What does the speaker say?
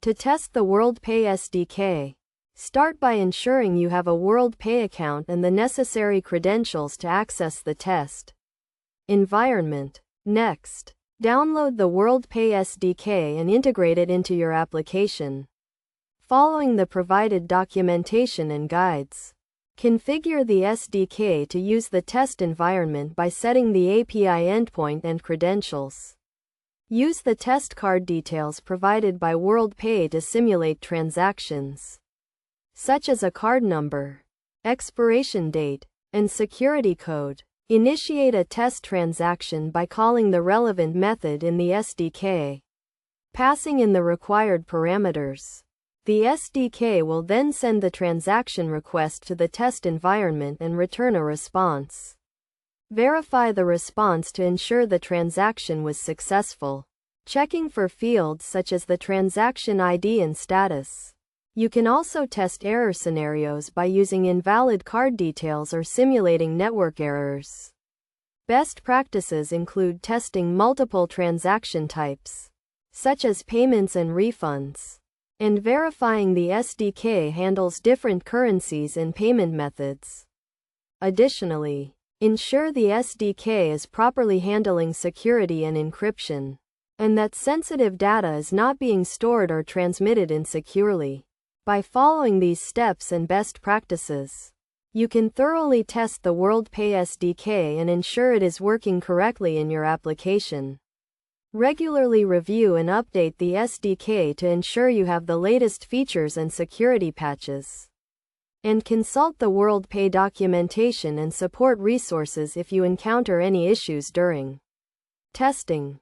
To test the WorldPay SDK, start by ensuring you have a WorldPay account and the necessary credentials to access the test environment. Next, download the WorldPay SDK and integrate it into your application, following the provided documentation and guides. Configure the SDK to use the test environment by setting the API endpoint and credentials. Use the test card details provided by WorldPay to simulate transactions, such as a card number, expiration date, and security code. Initiate a test transaction by calling the relevant method in the SDK, passing in the required parameters. The SDK will then send the transaction request to the test environment and return a response. Verify the response to ensure the transaction was successful, checking for fields such as the transaction ID and status. You can also test error scenarios by using invalid card details or simulating network errors. Best practices include testing multiple transaction types, such as payments and refunds, and verifying the SDK handles different currencies and payment methods. Additionally, ensure the SDK is properly handling security and encryption, and that sensitive data is not being stored or transmitted insecurely. By following these steps and best practices, you can thoroughly test the WorldPay SDK and ensure it is working correctly in your application. Regularly review and update the SDK to ensure you have the latest features and security patches. And consult the WorldPay documentation and support resources if you encounter any issues during testing.